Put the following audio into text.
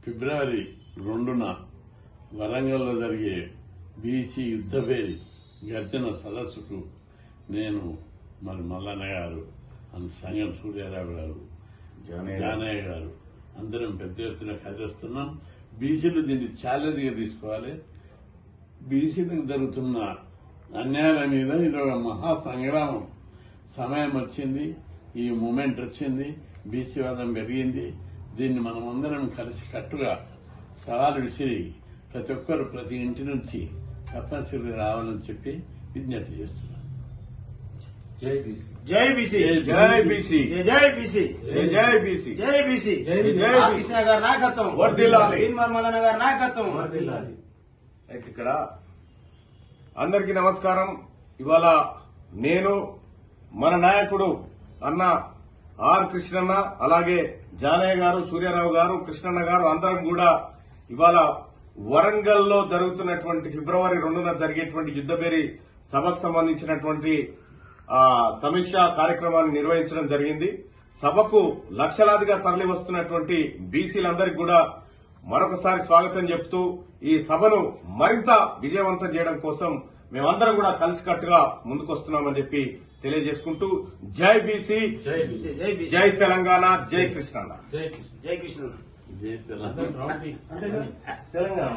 ఫిబ్రవరి 2న వరంగల్లో జరిగే బీసీ యుద్ధభేరి గర్జన సదస్సుకు నేను మల్లన్న గారు సంగం సూర్యారావు గారు జానయ్య గారు అందరం పెద్ద ఎత్తున కదిలిస్తున్నాం. బీసీలు దీన్ని ఛాలెంజ్గా తీసుకోవాలి. బీసీలకు జరుగుతున్న అన్యాయాల మీద ఇది ఒక మహా సంగ్రామం. సమయం వచ్చింది, ఈ మూమెంట్ వచ్చింది, బీసీ వాదం పెరిగింది. దీన్ని మనమందరం కలిసి కట్టుగా సవాలు విసిరి ప్రతి ఒక్కరు ప్రతి ఇంటి నుంచి తప్పనిసరి రావాలని చెప్పి విజ్ఞప్తి చేస్తున్నాం. జై బీసీ, జై బీసీ, జై బీసీ, జై బీసీ, జై బీసీ, జై బీసీ, జై కృష్ణ గారి నాయకత్వం వర్ధిల్లాలి, మల్లన్న గారి నాయకత్వం వర్ధిల్లాలి. ఇక్కడ అందరికీ నమస్కారం. ఇవాళ నేను మన నాయకుడు అన్న ఆర్ కృష్ణన్న, అలాగే జానయ్య గారు, సూర్యారావు గారు, కృష్ణన్న గారు అందరం కూడా ఇవాళ వరంగల్లో జరుగుతున్నటువంటి ఫిబ్రవరి 2న జరిగేటువంటి యుద్ధభేరి సభకు సంబంధించినటువంటి సమీక్షా కార్యక్రమాన్ని నిర్వహించడం జరిగింది. సభకు లక్షలాదిగా తరలి వస్తున్నటువంటి బీసీలందరికీ కూడా మరొకసారి స్వాగతం చెప్తూ ఈ సభను మరింత విజయవంతం చేయడం కోసం మేమందరం కూడా కలిసికట్టుగా ముందుకొస్తున్నామని చెప్పి తెలియజేసుకుంటూ జై బీసీ, జై బీసీ, జై బీసీ, జై తెలంగాణ, జై కృష్ణన్న, జై కృష్ణ, జై తెలంగాణ. తెలంగాణ.